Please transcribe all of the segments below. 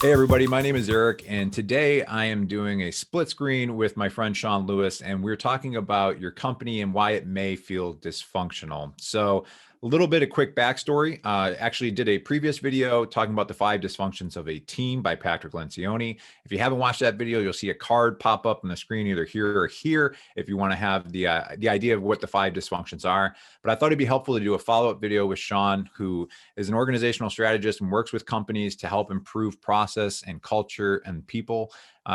Hey everybody, my name is Eric, and today I am doing a split screen with my friend Sean Lewis, and we're talking about your company and why it may feel dysfunctional. So, a little bit of quick backstory. Actually did a previous video talking about the 5 dysfunctions of a team by Patrick Lencioni. If you haven't watched that video, you'll see a card pop up on the screen either here or here if you want to have the idea of what the 5 dysfunctions are. But I thought it'd be helpful to do a follow-up video with Sean, who is an organizational strategist and works with companies to help improve process and culture and people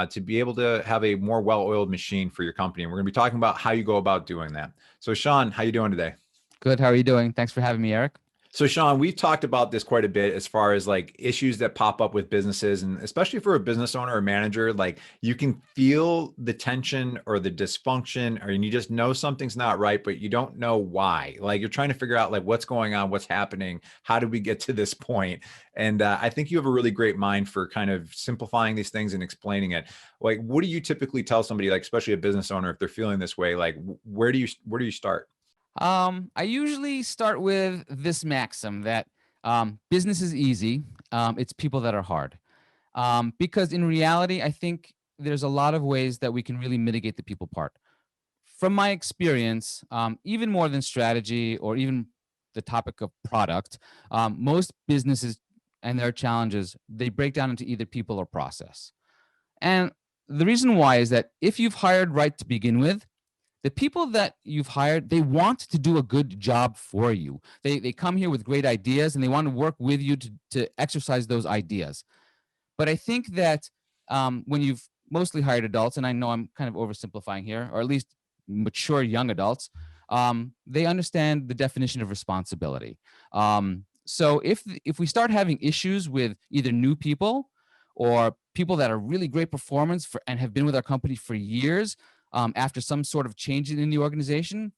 to be able to have a more well-oiled machine for your company. And we're going to be talking about how you go about doing that. So Sean, how you doing today? Good. How are you doing? Thanks for having me, Eric. So Sean, we've talked about this quite a bit as far as like issues that pop up with businesses, and especially for a business owner or manager, like you can feel the tension or the dysfunction, or you just know something's not right, but you don't know why. Like you're trying to figure out like what's going on, what's happening, how did we get to this point? And I think you have a really great mind for kind of simplifying these things and explaining it. Like, what do you typically tell somebody, like especially a business owner, if they're feeling this way? Like, where do you start? I usually start with this maxim that business is easy. It's people that are hard. Because in reality, I think there's a lot of ways that we can really mitigate the people part. From my experience, even more than strategy or even the topic of product, most businesses and their challenges, they break down into either people or process. And the reason why is that if you've hired right to begin with, the people that you've hired, they want to do a good job for you. They come here with great ideas and they want to work with you to exercise those ideas. But I think that when you've mostly hired adults, and I know I'm kind of oversimplifying here, or at least mature young adults, they understand the definition of responsibility. So if we start having issues with either new people or people that are really great performance and have been with our company for years, after some sort of change in the organization,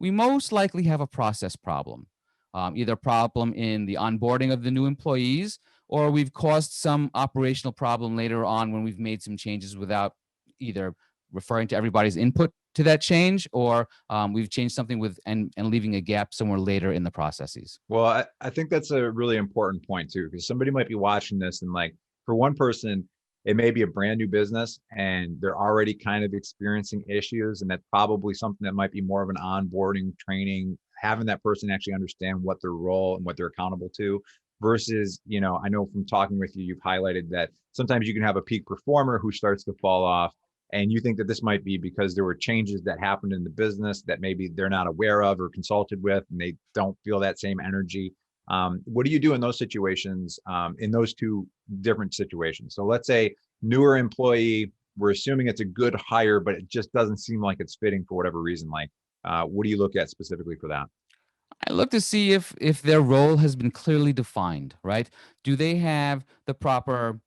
we most likely have a process problem, either a problem in the onboarding of the new employees, or we've caused some operational problem later on when we've made some changes without either referring to everybody's input to that change, or we've changed something and leaving a gap somewhere later in the processes. Well, I think that's a really important point too, because somebody might be watching this and like for one person, it may be a brand new business and they're already kind of experiencing issues. And that's probably something that might be more of an onboarding training, having that person actually understand what their role and what they're accountable to versus, I know from talking with you, you've highlighted that sometimes you can have a peak performer who starts to fall off. And you think that this might be because there were changes that happened in the business that maybe they're not aware of or consulted with, and they don't feel that same energy. What do you do in those situations, in those two different situations? So let's say newer employee, we're assuming it's a good hire, but it just doesn't seem like it's fitting for whatever reason. Like, what do you look at specifically for that? I look to see if their role has been clearly defined, right? Do they have the proper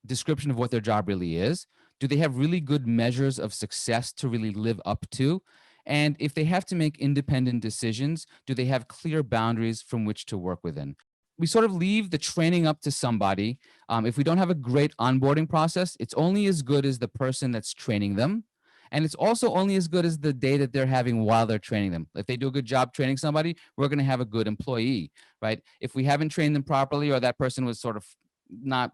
description of what their job really is? Do they have really good measures of success to really live up to? And if they have to make independent decisions, do they have clear boundaries from which to work within? We sort of leave the training up to somebody. If we don't have a great onboarding process, it's only as good as the person that's training them. And it's also only as good as the day that they're having while they're training them. If they do a good job training somebody, we're going to have a good employee, right? If we haven't trained them properly, or that person was sort of not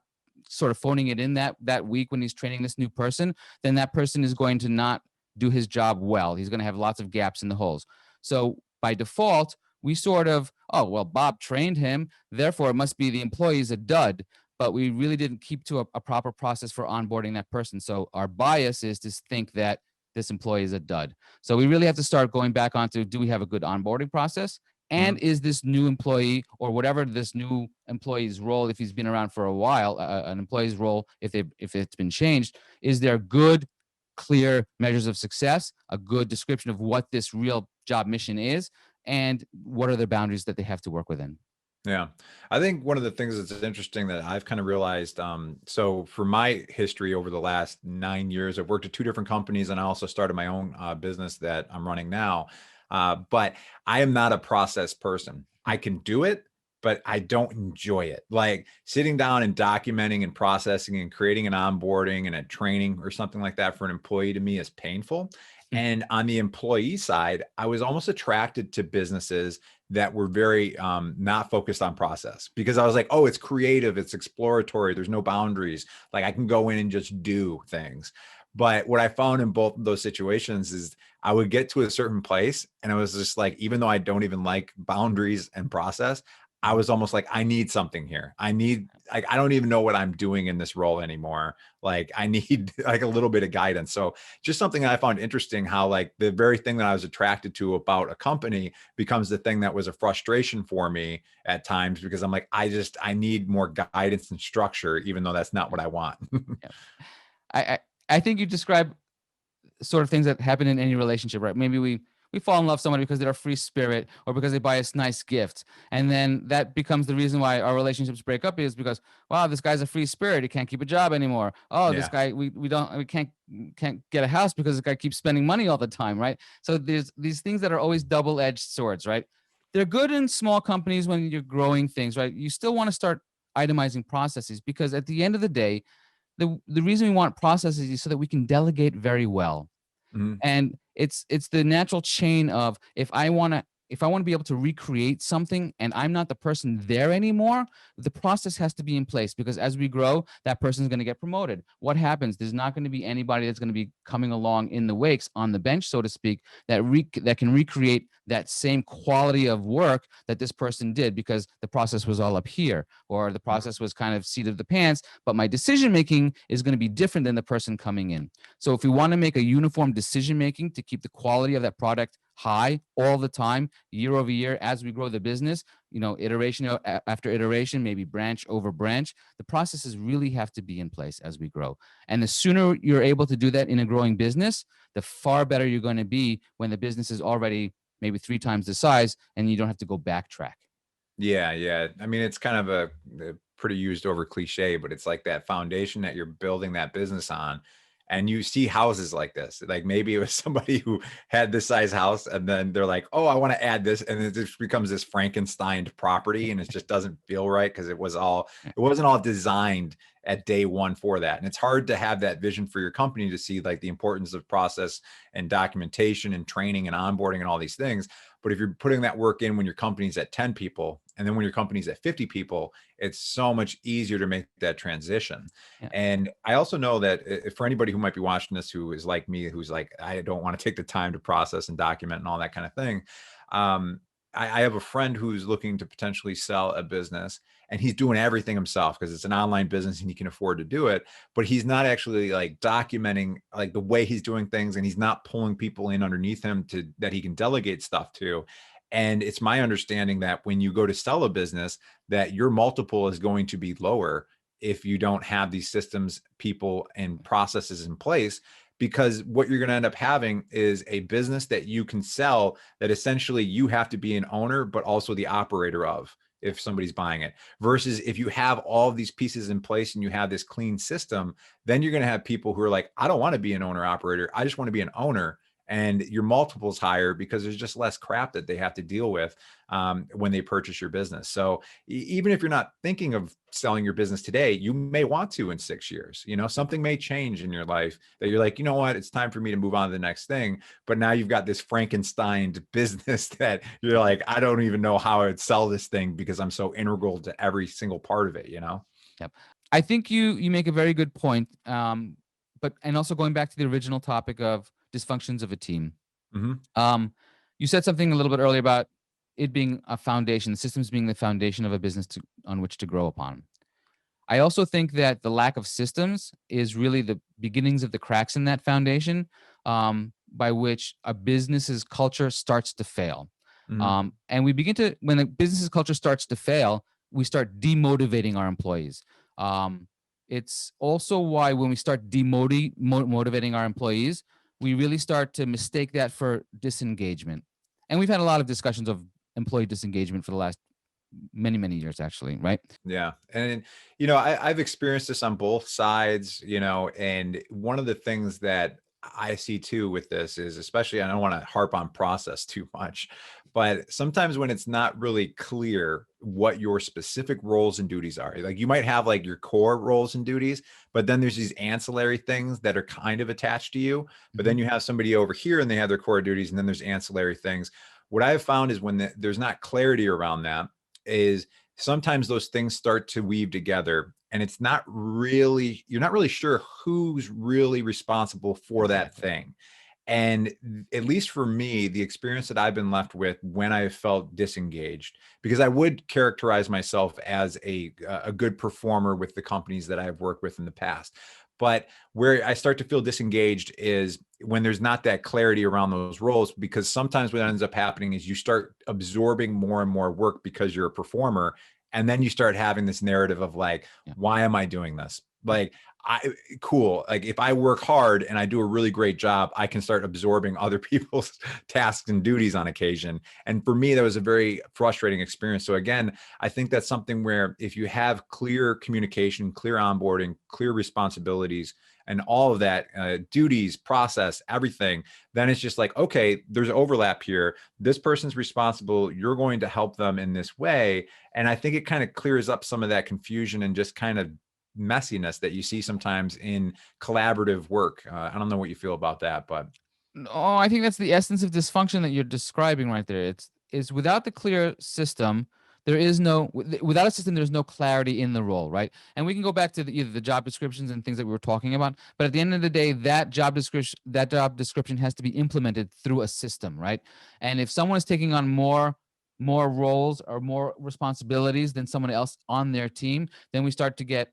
sort of phoning it in that week when he's training this new person, then that person is going to not do his job well. He's going to have lots of gaps in the holes. So by default, we sort of, oh, well, Bob trained him, therefore it must be the employee's a dud. But we really didn't keep to a proper process for onboarding that person. So our bias is to think that this employee is a dud. So we really have to start going back onto, do we have a good onboarding process? And is this new employee, or whatever this new employee's role, if he's been around for a while, an employee's role, if it's been changed, is there good, clear measures of success, a good description of what this real job mission is, and what are the boundaries that they have to work within? Yeah. I think one of the things that's interesting that I've kind of realized, so for my history over the last 9 years, I've worked at 2 different companies and I also started my own business that I'm running now. But I am not a process person. I can do it, but I don't enjoy it. Like sitting down and documenting and processing and creating an onboarding and a training or something like that for an employee to me is painful. And on the employee side, I was almost attracted to businesses that were very not focused on process, because I was like, oh, it's creative, it's exploratory, there's no boundaries. Like I can go in and just do things. But what I found in both of those situations is I would get to a certain place and I was just like, even though I don't even like boundaries and process, I Mhm. was almost like, I need something here. I need, like, I don't even know what I'm doing in this role anymore. Like I need like a little bit of guidance. So just something that I found interesting, how like the very thing that I was attracted to about a company becomes the thing that was a frustration for me at times, because I'm like, I need more guidance and structure, even though that's not what I want. Yeah. I, I I think you describe sort of things that happen in any relationship, right? Maybe we fall in love with somebody because they're a free spirit or because they buy us nice gifts. And then that becomes the reason why our relationships break up, is because, wow, this guy's a free spirit. He can't keep a job anymore. Oh, this Yeah. guy, we can't get a house because this guy keeps spending money all the time, right? So there's these things that are always double-edged swords, right? They're good in small companies when you're growing things, right? You still want to start itemizing processes, because at the end of the day, the reason we want processes is so that we can delegate very well. Mhm. And it's the natural chain of, if I want to be able to recreate something and I'm not the person there anymore, the process has to be in place, because as we grow, that person is going to get promoted. What happens? There's not going to be anybody that's going to be coming along in the wakes on the bench, so to speak, that can recreate that same quality of work that this person did, because the process was all up here, or the process was kind of seat of the pants, but my decision making is going to be different than the person coming in. So if we want to make a uniform decision making to keep the quality of that product high all the time, year over year, as we grow the business, iteration after iteration, maybe branch over branch, the processes really have to be in place as we grow. And the sooner you're able to do that in a growing business, the far better you're going to be when the business is already maybe 3 times the size and you don't have to go backtrack. Yeah, yeah. I mean, it's kind of a pretty used over cliche, but it's like that foundation that you're building that business on. And you see houses like this. Like maybe it was somebody who had this size house, and then they're like, oh, I want to add this. And it just becomes this Frankenstein property, and it just doesn't feel right, because it wasn't all designed at day one for that. And it's hard to have that vision for your company, to see like the importance of process and documentation and training and onboarding and all these things. But if you're putting that work in when your company's at 10 people, and then when your company's at 50 people, it's so much easier to make that transition. Yeah. And I also know that for anybody who might be watching this, who is like me, who's like, I don't want to take the time to process and document and all that kind of thing. Um, I have a friend who's looking to potentially sell a business, and he's doing everything himself because it's an online business and he can afford to do it. But he's not actually like documenting like the way he's doing things, and he's not pulling people in underneath him to that he can delegate stuff to. And it's my understanding that when you go to sell a business, that your multiple is going to be lower if you don't have these systems, people, and processes in place. Because what you're going to end up having is a business that you can sell, that essentially you have to be an owner, but also the operator of, if somebody's buying it. Versus if you have all of these pieces in place and you have this clean system, then you're going to have people who are like, I don't want to be an owner operator. I just want to be an owner. And your multiples higher because there's just less crap that they have to deal with when they purchase your business. So even if you're not thinking of selling your business today, you may want to in 6 years. Something may change in your life that you're like, you know what, it's time for me to move on to the next thing. But now you've got this Frankenstein business that you're like, I don't even know how I would sell this thing because I'm so integral to every single part of it. Yep. I think you make a very good point. But and also going back to the original topic of dysfunctions of a team. Mm-hmm. Um, you said something a little bit earlier about it being a foundation, the systems being the foundation of a business on which to grow upon. I also think that the lack of systems is really the beginnings of the cracks in that foundation, by which a business's culture starts to fail. Mm-hmm. And when a business's culture starts to fail, we start demotivating our employees. Um, it's also why when we start motivating our employees, we really start to mistake that for disengagement. And we've had a lot of discussions of employee disengagement for the last many, many years, actually, right? Yeah. And, I've experienced this on both sides, and one of the things that I see too with this is, especially, I don't want to harp on process too much, but sometimes when it's not really clear what your specific roles and duties are, like you might have like your core roles and duties, but then there's these ancillary things that are kind of attached to you. But Mhm. then you have somebody over here and they have their core duties, and then there's ancillary things. what I've found is when there's not clarity around that, is sometimes those things start to weave together, and it's not really, you're not really sure who's really responsible for that Exactly. thing. And at least for me, the experience that I've been left with when I felt disengaged, because I would characterize myself as a good performer with the companies that I've worked with in the past. But where I start to feel disengaged is when there's not that clarity around those roles, because sometimes what ends up happening is you start absorbing more and more work because you're a performer. And then you start having this narrative of like, Yeah. why am I doing this? Yeah. Like, cool. Like if I work hard and I do a really great job, I can start absorbing other people's tasks and duties on occasion. And for me, that was a very frustrating experience. So again, I think that's something where if you have clear communication, clear onboarding, clear responsibilities, and all of that, duties, process, everything, then it's just like, okay, there's overlap here. This person's responsible. You're going to help them in this way. And I think it kind of clears up some of that confusion and just kind of messiness that you see sometimes in collaborative work. I don't know what you feel about that, but Oh, I think that's the essence of dysfunction that you're describing right there. It's is without the clear system, there is no without a system, there's no clarity in the role, right? And we can go back to either the job descriptions and things that we were talking about, but at the end of the day, that job description has to be implemented through a system, right? And if someone is taking on more roles or more responsibilities than someone else on their team, then we start to get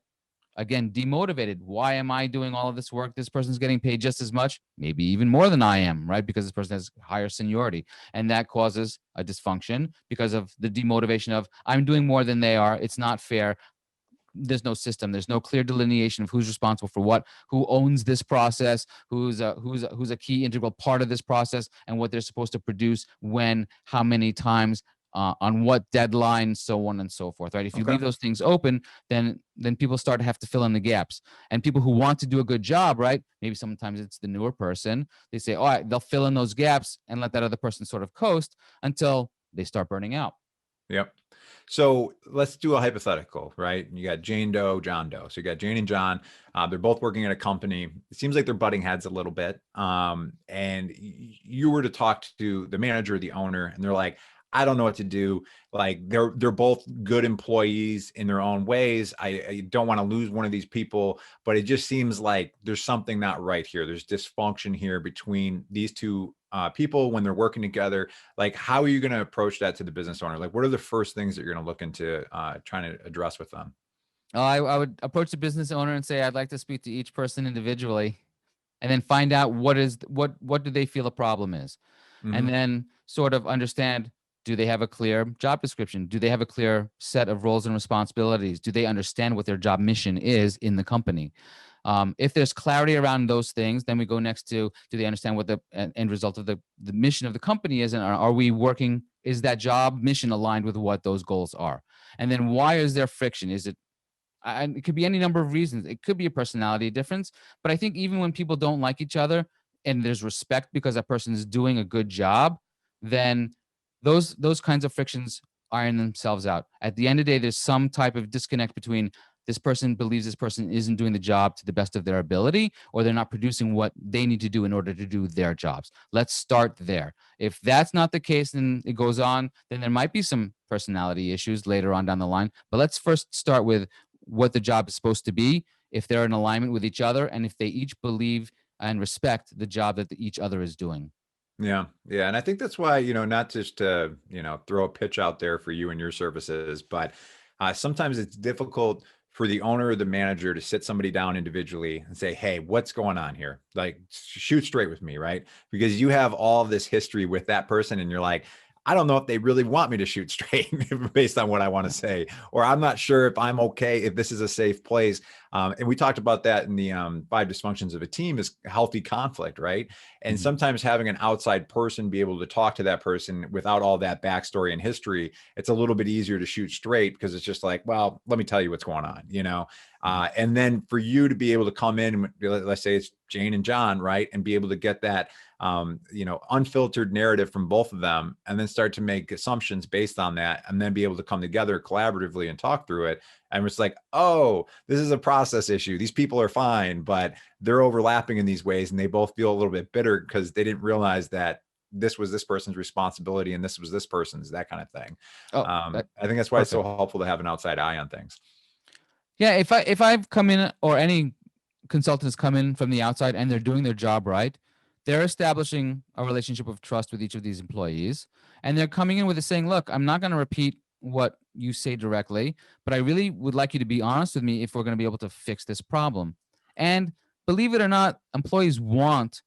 again demotivated. Why am I doing all of this work? This person's getting paid just as much, maybe even more than I am, right? Because this person has higher seniority, and that causes a dysfunction because of the demotivation of I'm doing more than they are, it's not fair. There's no system, there's no clear delineation of who's responsible for what, who owns this process, who's a key integral part of this process, and what they're supposed to produce when, how many times, on what deadline, so on and so forth, right? If you okay. leave those things open, then people start to have to fill in the gaps. And people who want to do a good job, right? Maybe sometimes it's the newer person. They say, all right, they'll fill in those gaps and let that other person sort of coast until they start burning out. Yep. So let's do a hypothetical, right? You got Jane Doe, John Doe. So you got Jane and John. They're both working at a company. It seems like they're butting heads a little bit. And you were to talk to the manager, the owner, and they're like, I don't know what to do. Like they're both good employees in their own ways. I don't want to lose one of these people, but it just seems like there's something not right here. There's dysfunction here between these two people when they're working together. Like, how are you going to approach that to the business owner? Like, what are the first things that you're going to look into trying to address with them? I would approach the business owner and say, I'd like to speak to each person individually, and then find out what do they feel a problem is, and Hmm. then sort of understand, do they have a clear job description? Do they have a clear set of roles and responsibilities? Do they understand what their job mission is in the company? If there's clarity around those things, then we go next to, do they understand what the end result of the mission of the company is, and are we working, is that job mission aligned with what those goals are? And then why is there friction? Is it, and it could be any number of reasons. It could be a personality difference, but I think even when people don't like each other and there's respect because that person is doing a good job, then those kinds of frictions iron themselves out. At the end of the day, there's some type of disconnect between this person believes this person isn't doing the job to the best of their ability, or they're not producing what they need to do in order to do their jobs. Let's start there. If that's not the case, then it goes on, then there might be some personality issues later on down the line. But let's first start with what the job is supposed to be, if they're in alignment with each other, and if they each believe and respect the job that each other is doing. Yeah, yeah, and I think that's why, not just to, throw a pitch out there for you and your services, but sometimes it's difficult for the owner or the manager to sit somebody down individually and say, "Hey, what's going on here? Like, shoot straight with me, right?" Because you have all of this history with that person, and you're like, I don't know if they really want me to shoot straight based on what I want to say, or I'm not sure if I'm okay, if this is a safe place. And we talked about that in the 5 dysfunctions of a team is healthy conflict, right? And Mhm. sometimes having an outside person be able to talk to that person without all that backstory and history, it's a little bit easier to shoot straight because it's just like, well, let me tell you what's going on. Mhm. And then for you to be able to come in, let's say it's Jane and John, right? And be able to get that, unfiltered narrative from both of them, and then start to make assumptions based on that, and then be able to come together collaboratively and talk through it. And it's like, oh, this is a process issue. These people are fine, but they're overlapping in these ways, and they both feel a little bit bitter because they didn't realize that this was this person's responsibility and this was this person's, that kind of thing. Oh, I think that's why it's so perfect. helpful to have an outside eye on things. Yeah, if I've come in, or any consultants come in from the outside and they're doing their job right, they're establishing a relationship of trust with each of these employees, and they're coming in with it saying, "Look, I'm not going to repeat what you say directly, but I really would like you to be honest with me if we're going to be able to fix this problem." And believe it or not, employees want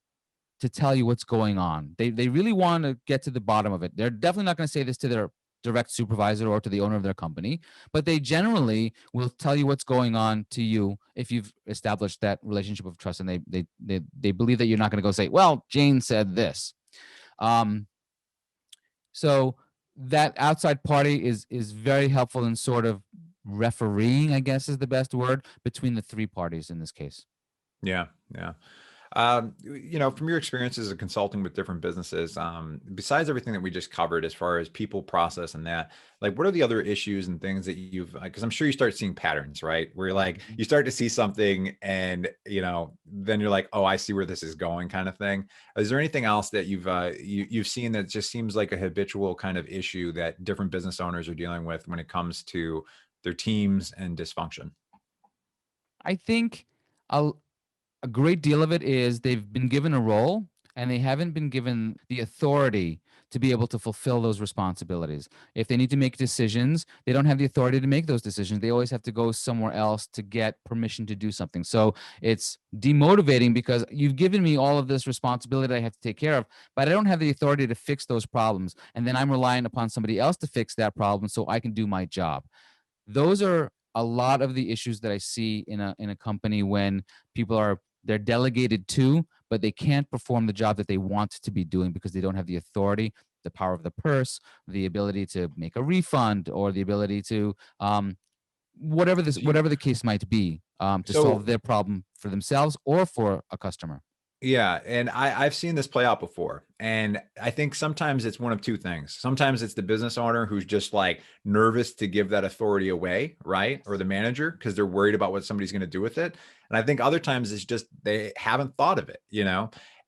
to tell you what's going on. They really want to get to the bottom of it. They're definitely not going to say this to their direct supervisor or to the owner of their company, but they generally will tell you what's going on to you if you've established that relationship of trust, and they believe that you're not going to go say, "Well, Jane said this." Um, so that outside party is very helpful in sort of refereeing, I guess is the best word, between the three parties in this case. Yeah. Yeah. From your experiences of consulting with different businesses, besides everything that we just covered as far as people, process, and that, like, what are the other issues and things that you've, because I'm sure you start seeing patterns, right? Where you're like, Mhm. you start to see something and, then you're like, oh, I see where this is going, kind of thing. Is there anything else that you've seen that just seems like a habitual kind of issue that different business owners are dealing with when it comes to their teams and dysfunction? I think a, a great deal of it is they've been given a role and they haven't been given the authority to be able to fulfill those responsibilities. If they need to make decisions, they don't have the authority to make those decisions. They always have to go somewhere else to get permission to do something. So it's demotivating because you've given me all of this responsibility I have to take care of, but I don't have the authority to fix those problems. And then I'm relying upon somebody else to fix that problem so I can do my job. Those are a lot of the issues that I see in a company when people are, they're delegated to, but they can't perform the job that they want to be doing because they don't have the authority, the power of the purse, the ability to make a refund, or the ability to whatever the case might be, to solve So their problem for themselves or for a customer. yeah, and I've seen this play out before. And I think sometimes it's one of two things. Sometimes it's the business owner who's just like nervous to give that authority away, right? Or the manager because they're worried about what somebody's going to do with it. And I think other times it's just they haven't thought of it.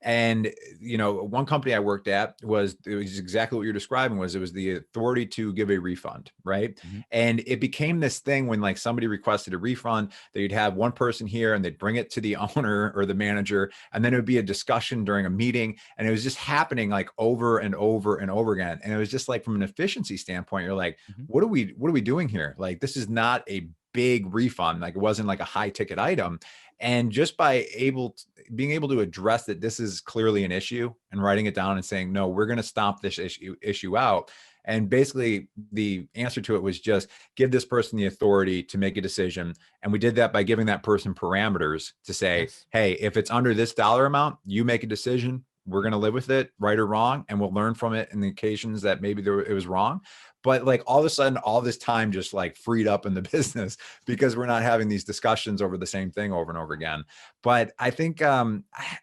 And one company I worked at it was exactly what you're describing. It was the authority to give a refund, right? Mhm. And it became this thing when like somebody requested a refund, they'd have one person here and they'd bring it to the owner or the manager, and then it would be a discussion during a meeting, and it was just happening like over and over and over again. And it was just like from an efficiency standpoint, you're like, Mhm. what are we doing here? Like, this is not a big refund. Like, it wasn't like a high ticket item. And just by being able to address that this is clearly an issue and writing it down and saying, no, we're going to stomp this issue out. And basically the answer to it was just give this person the authority to make a decision. And we did that by giving that person parameters to say, Yes. hey, if it's under this dollar amount, you make a decision. We're going to live with it, right or wrong, and we'll learn from it in the occasions that maybe it was wrong. But like all of a sudden, all this time just like freed up in the business because we're not having these discussions over the same thing over and over again. But I think I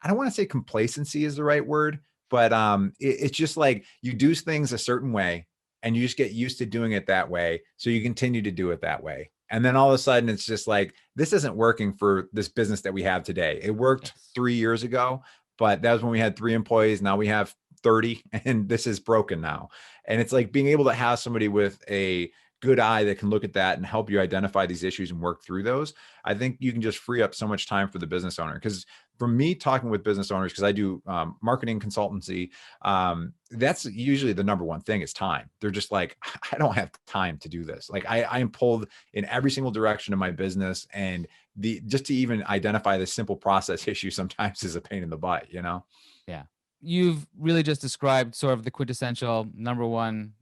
don't want to say complacency is the right word, but it's just like you do things a certain way and you just get used to doing it that way. So you continue to do it that way. And then all of a sudden it's just like, this isn't working for this business that we have today. It worked Yes. 3 years ago, but that was when we had 3 employees. Now we have 30 and this is broken now. And it's like being able to have somebody with a good eye that can look at that and help you identify these issues and work through those. I think you can just free up so much time for the business owner. Because for me, talking with business owners, because I do marketing consultancy, that's usually the number one thing is time. They're just like, I don't have time to do this. Like I am pulled in every single direction of my business, and just to even identify this simple process issue sometimes is a pain in the butt. Yeah. You've really just described sort of the quintessential number one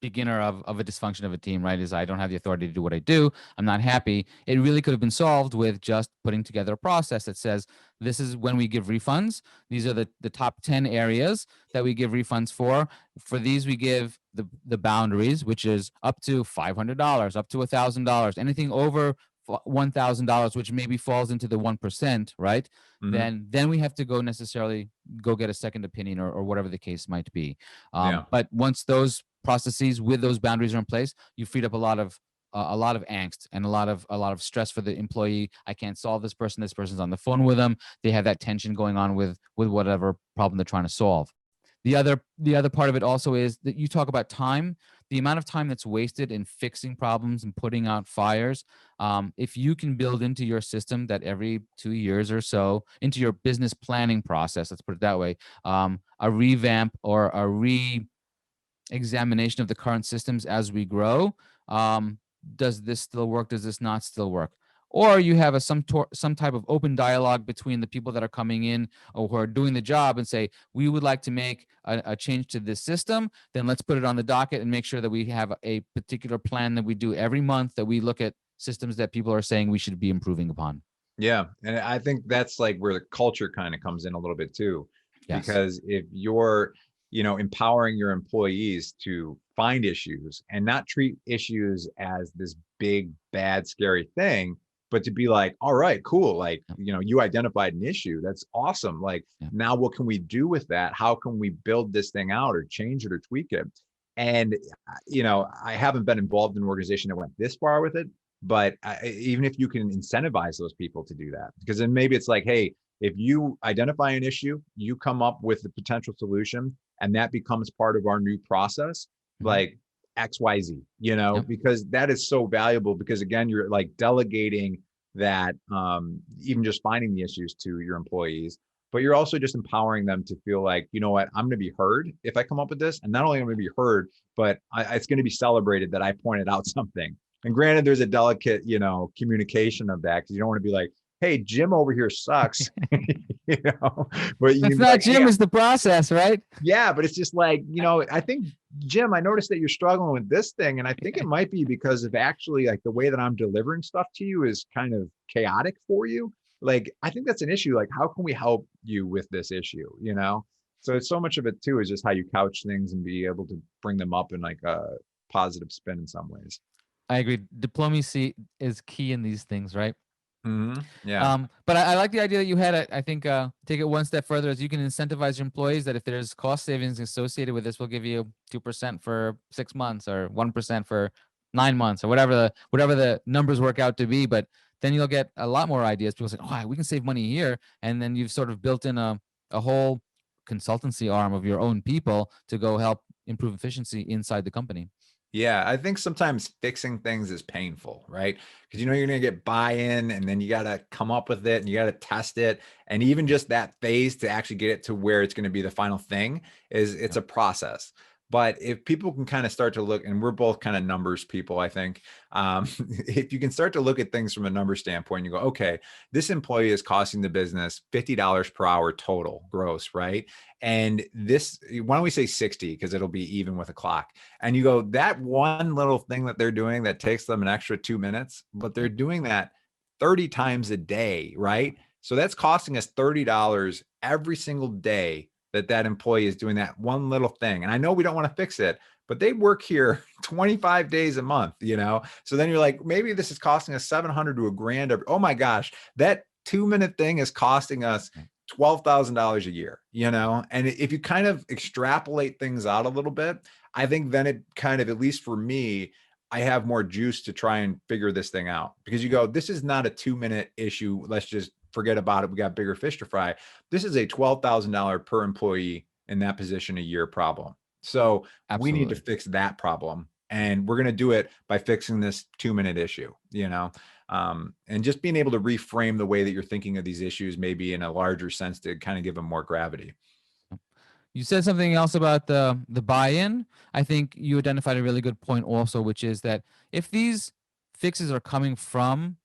beginner of a dysfunction of a team, right? Is I don't have the authority to do what I do. I'm not happy. It really could have been solved with just putting together a process that says, this is when we give refunds. These are the top 10 areas that we give refunds for. For these, we give the boundaries, which is up to $500, up to $1,000, anything over $1,000, which maybe falls into the 1%, right? Mhm. Then we have to necessarily go get a second opinion, or whatever the case might be. Yeah. But once those processes with those boundaries are in place, you freed up a lot of angst and a lot of stress for the employee. I can't solve this person. This person's on the phone with them. They have that tension going on with whatever problem they're trying to solve. The other part of it also is that you talk about time, the amount of time that's wasted in fixing problems and putting out fires. If you can build into your system that every 2 years or so, into your business planning process, let's put it that way, a revamp or a examination of the current systems as we grow. Does this still work? Does this not still work? Or you have some type of open dialogue between the people that are coming in or who are doing the job and say, we would like to make a change to this system. Then let's put it on the docket and make sure that we have a particular plan that we do every month, that we look at systems that people are saying we should be improving upon. Yeah. And I think that's like where the culture kind of comes in a little bit too, Yes. because if you're, empowering your employees to find issues and not treat issues as this big, bad, scary thing, but to be like, all right, cool. Like, Yeah. you identified an issue. That's awesome. Like, Yeah. now what can we do with that? How can we build this thing out or change it or tweak it? And, I haven't been involved in an organization that went this far with it, but even if you can incentivize those people to do that, because then maybe it's like, hey, if you identify an issue, you come up with the potential solution, and that becomes part of our new process, Mhm. like XYZ, Yep. because that is so valuable, because again, you're like delegating that, even just finding the issues to your employees, but you're also just empowering them to feel like, you know what, I'm going to be heard if I come up with this. And not only am I going to be heard, but it's going to be celebrated that I pointed out something. And granted, there's a delicate, communication of that, because you don't want to be like, hey, Jim over here sucks, you know, but you It's can be not like, hey, Jim, it's the process, right? yeah, but it's just like, I think, Jim, I noticed that you're struggling with this thing. And I think it might be because of actually like the way that I'm delivering stuff to you is kind of chaotic for you. Like, I think that's an issue. Like, how can we help you with this issue? So it's so much of it too, is just how you couch things and be able to bring them up in like a positive spin in some ways. I agree. Diplomacy is key in these things, right? Yeah. But I like the idea that you had. I think take it one step further, as you can incentivize your employees that if there's cost savings associated with this, we'll give you 2% for 6 months or 1% for 9 months or whatever the numbers work out to be. But then you'll get a lot more ideas. People say, "Oh, we can save money here," and then you've sort of built in a whole consultancy arm of your own people to go help improve efficiency inside the company. Yeah, I think sometimes fixing things is painful, right? Because you're going to get buy-in, and then you got to come up with it and you got to test it. And even just that phase to actually get it to where it's going to be the final thing it's Yeah. a process. But if people can kind of start to look, and we're both kind of numbers people, I think, if you can start to look at things from a number standpoint, you go, okay, this employee is costing the business $50 per hour total gross, right? And this, why don't we say 60, because it'll be even with a clock. And you go, that one little thing that they're doing that takes them an extra 2 minutes, but they're doing that 30 times a day, right? So that's costing us $30 every single day that employee is doing that one little thing. And I know we don't want to fix it, but they work here 25 days a month, So then you're like, maybe this is costing us 700 to a grand. Oh my gosh, that 2-minute thing is costing us $12,000 a year, And if you kind of extrapolate things out a little bit, I think then it kind of, at least for me, I have more juice to try and figure this thing out, because you go, this is not a 2-minute issue. Let's just forget about it. We got bigger fish to fry. This is a $12,000 per employee in that position a year problem. So we need to Absolutely. fix that problem. And we're going to do it by fixing this 2-minute issue, and just being able to reframe the way that you're thinking of these issues, maybe in a larger sense, to kind of give them more gravity. You said something else about the buy-in. I think you identified a really good point also, which is that if these fixes are coming from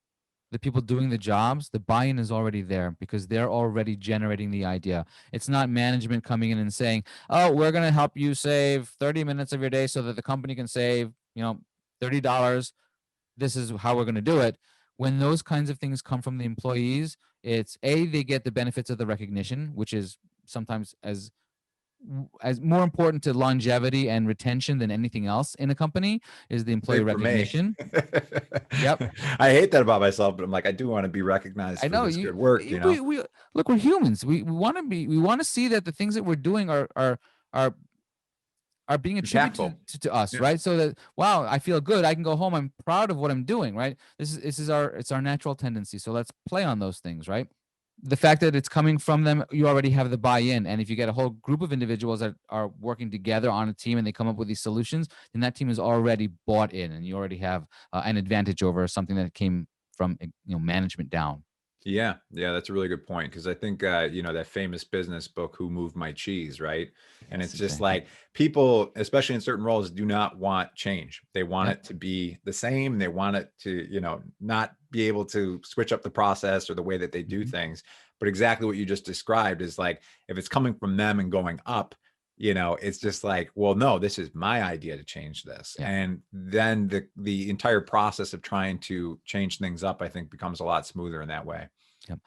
the people doing the jobs, the buy-in is already there because they're already generating the idea. It's not management coming in and saying, "Oh, we're going to help you save 30 minutes of your day so that the company can save, $30. This is how we're going to do it." When those kinds of things come from the employees, it's they get the benefits of the recognition, which is sometimes as more important to longevity and retention than anything else in a company is the employee Same for me. recognition. Yep. I hate that about myself, but I'm like, I do want to be recognized I for know this good work, we look, we're humans. We want to see that the things that we're doing are being impactful. attributed to us, Yeah. right? So that, wow, I feel good. I can go home. I'm proud of what I'm doing, right? This is it's our natural tendency. So let's play on those things, right? the fact that it's coming from them, you already have the buy-in. And if you get a whole group of individuals that are working together on a team and they come up with these solutions, then that team is already bought in, and you already have an advantage over something that came from management down. Yeah, yeah, that's a really good point because I think that famous business book, Who Moved My Cheese, right? And Yes, it's just exactly. like people, especially in certain roles, do not want change. They want Yep. it to be the same. They want it to, not be able to switch up the process or the way that they do Mhm. things. But exactly what you just described is like if it's coming from them and going up, it's just like, well, no, this is my idea to change this. Yeah. And then the entire process of trying to change things up, I think, becomes a lot smoother in that way. Yep.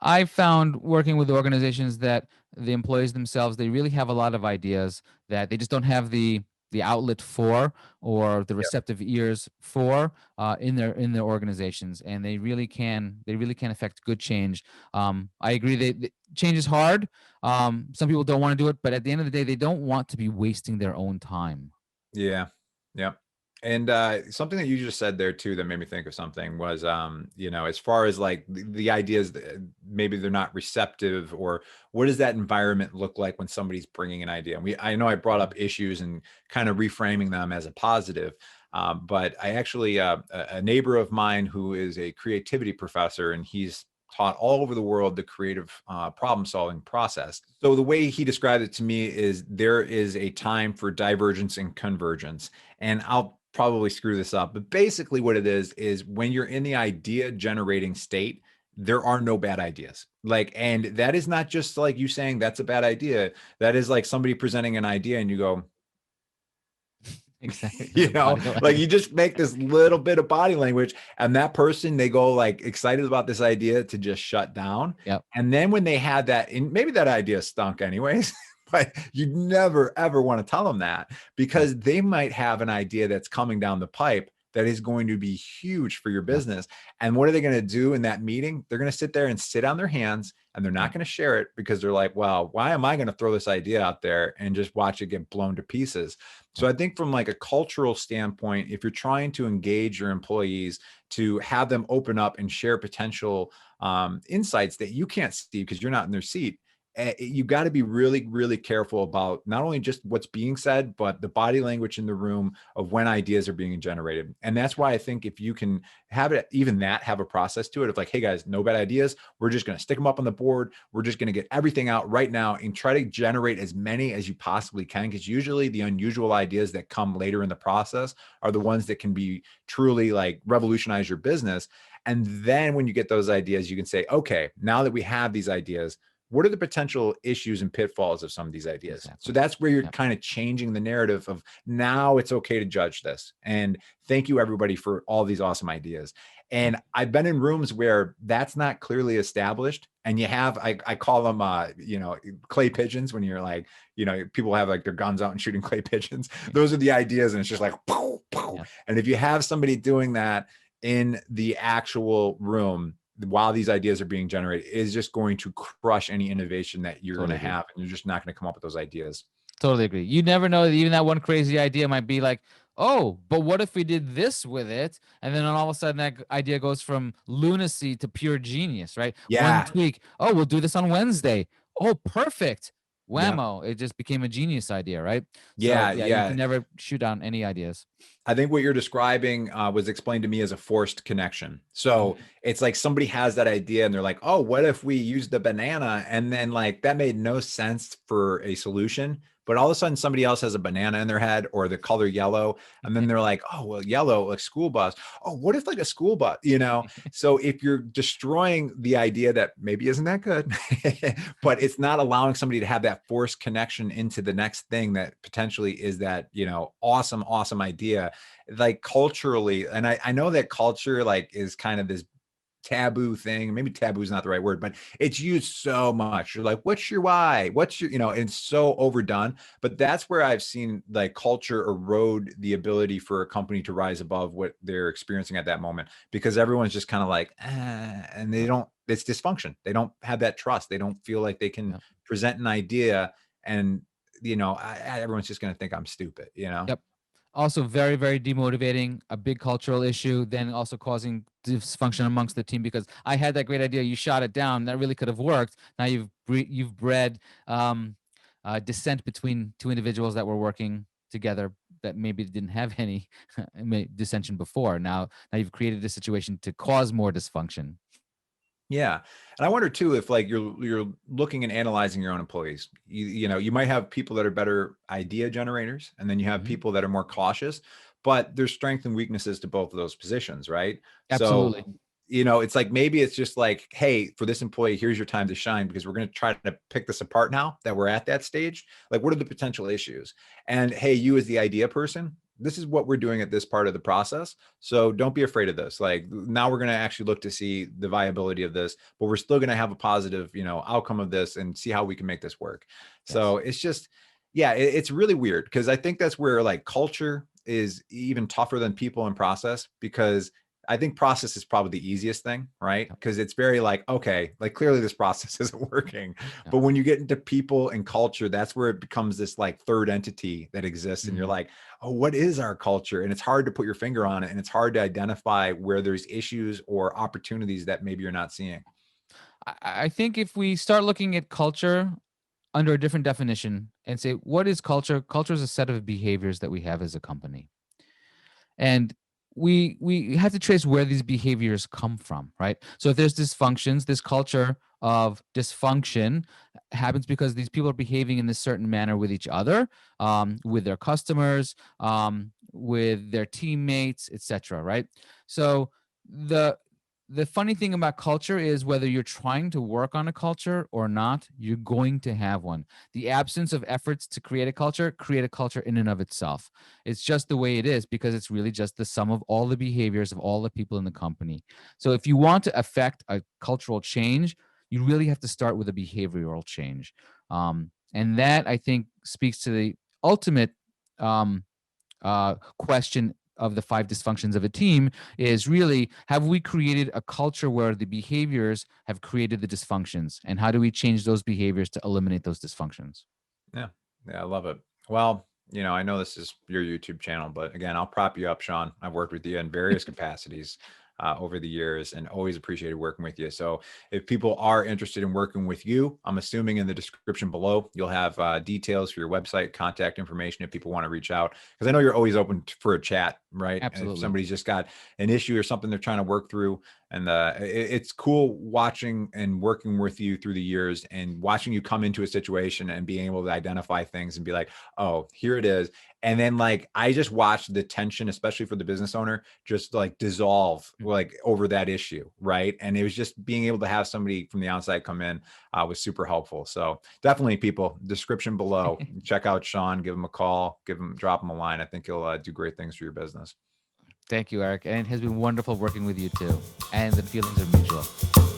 I found working with organizations that the employees themselves, they really have a lot of ideas that they just don't have the outlet for, or the receptive ears for, in their organizations, and they really can affect good change. I agree that change is hard. Some people don't want to do it, but at the end of the day, they don't want to be wasting their own time. Yeah. Yeah. And something that you just said there too that made me think of something was, as far as like the ideas that maybe they're not receptive, or what does that environment look like when somebody's bringing an idea? And I know I brought up issues and kind of reframing them as a positive. But I actually, a neighbor of mine who is a creativity professor, and he's taught all over the world the creative problem solving process. So the way he described it to me is there is a time for divergence and convergence. And I'll probably screw this up, but basically what it is when you're in the idea generating state, there are no bad ideas. Like, and that is not just like you saying that's a bad idea. That is like somebody presenting an idea and you go, Exactly. The body like language. you just make this little bit of body language, and that person, they go like excited about this idea to just shut down. Yep. And then when they had that, and maybe that idea stunk anyways, but you never ever want to tell them that, Yep. because they might have an idea that's coming down the pipe that is going to be huge for your Yep. business. And what are they going to do in that meeting? They're going to sit there and sit on their hands, and they're not Yep. going to share it because they're like, well, why am I going to throw this idea out there and just watch it get blown to pieces? So Yep. I think from like a cultural standpoint, if you're trying to engage your employees to have them open up and share potential insights that you can't see because you're not in their seat, you got to be really, really careful about not only just what's being said, but the body language in the room of when ideas are being generated. And that's why I think if you can have it, even that, have a process to it of like, hey guys, no bad ideas. We're just going to stick them up on the board. We're just going to get everything out right now and try to generate as many as you possibly can. Because usually the unusual ideas that come later in the process are the ones that can be truly like revolutionize your business. And then when you get those ideas, you can say, okay, now that we have these ideas, what are the potential issues and pitfalls of some of these ideas? So Exactly. that's where you're Yep. kind of changing the narrative of now it's okay to judge this. And thank you everybody for all these awesome ideas. Yep. And I've been in rooms where that's not clearly established. And you have, I call them, clay pigeons, when you're like, people have like their guns out and shooting clay pigeons. Those are the ideas. And it's just like, pow, pow. Yep. And if you have somebody doing that in the actual room, while these ideas are being generated, is just going to crush any innovation that you're going Totally to agree. have. And you're just not going to come up with those ideas. Totally agree. You never know that even that one crazy idea might be like, oh, but what if we did this with it? And then all of a sudden that idea goes from lunacy to pure genius, right? One Yeah. tweak. Oh, we'll do this on Wednesday. Oh, perfect. Yeah. Whammo. It just became a genius idea, right? So Yeah. yeah, you Yeah. can never shoot down any ideas. I think what you're describing was explained to me as a forced connection. So Mhm. it's like somebody has that idea and they're like, oh, what if we use the banana? And then like that made no sense for a solution. But all of a sudden somebody else has a banana in their head or the color yellow. And then they're like, oh, well, yellow, like school bus. Oh, what if like a school bus, So if you're destroying the idea that maybe isn't that good, but it's not allowing somebody to have that forced connection into the next thing that potentially is that, awesome, awesome idea, like culturally. And I know that culture like is kind of this taboo thing. Maybe taboo is not the right word, but it's used so much. You're like, what's your why? What's your, it's so overdone. But that's where I've seen like culture erode the ability for a company to rise above what they're experiencing at that moment, because everyone's just kind of like, and they Yep. don't, it's dysfunction. They don't have that trust. They don't feel like they can Yep. present an idea and, everyone's just going to think I'm stupid, Yep. Also very, very demotivating, a big cultural issue, then also causing dysfunction amongst the team because I had that great idea, you shot it down, that really could have worked. Now you've bred dissent between two individuals that were working together that maybe didn't have any dissension before. Now you've created a situation to cause more dysfunction. Yeah. And I wonder too, if like you're looking and analyzing your own employees, you know, you might have people that are better idea generators, and then you have Mhm. people that are more cautious, but there's strengths and weaknesses to both of those positions, right? So, Absolutely. you know, it's like, maybe it's just like, hey, for this employee, here's your time to shine, because we're going to try to pick this apart now that we're at that stage. Like, what are the potential issues? And hey, you as the idea person, this is what we're doing at this part of the process. So don't be afraid of this. Like, now we're going to actually look to see the viability of this, but we're still going to have a positive, you know, outcome of this and see how we can make this work. Yes. So it's just, yeah, it's really weird, because I think that's where like culture is even tougher than people and process, because I think process is probably the easiest thing, right? Yep. Because it's very like, okay, like clearly this process isn't working. Yep. But when you get into people and culture, that's where it becomes this like third entity that exists. And you're Mhm. like, oh, what is our culture? And it's hard to put your finger on it. And it's hard to identify where there's issues or opportunities that maybe you're not seeing. I think if we start looking at culture under a different definition and say, what is culture? Culture is a set of behaviors that we have as a company. And we have to trace where these behaviors come from, right? So if there's dysfunctions, this culture of dysfunction happens because these people are behaving in this certain manner with each other, with their customers, with their teammates, etc. Right? So the the funny thing about culture is whether you're trying to work on a culture or not, you're going to have one. The absence of efforts to create a culture in and of itself. It's just the way it is because it's really just the sum of all the behaviors of all the people in the company. So if you want to affect a cultural change, you really have to start with a behavioral change. And that I think speaks to the ultimate um, question of the five dysfunctions of a team is really, have we created a culture where the behaviors have created the dysfunctions, and how do we change those behaviors to eliminate those dysfunctions? Yeah. Yeah. I love it. Well, you know, I know this is your YouTube channel, but again, I'll prop you up, Sean. I've worked with you in various capacities over the years, and always appreciated working with you. So if people are interested in working with you, I'm assuming in the description below, you'll have details for your website, contact information if people want to reach out. Because I know you're always open for a chat, right? And if Absolutely. somebody's just got an issue or something they're trying to work through, and it's cool watching and working with you through the years, and watching you come into a situation and being able to identify things and be like, oh, here it is. And then like, I just watched the tension, especially for the business owner, just like dissolve like over that issue. Right. And it was just being able to have somebody from the outside come in was super helpful. So definitely, people, description below, check out Sean, give him a call, drop him a line. I think he'll do great things for your business. Thank you, Eric. And it has been wonderful working with you too. And the feelings are mutual.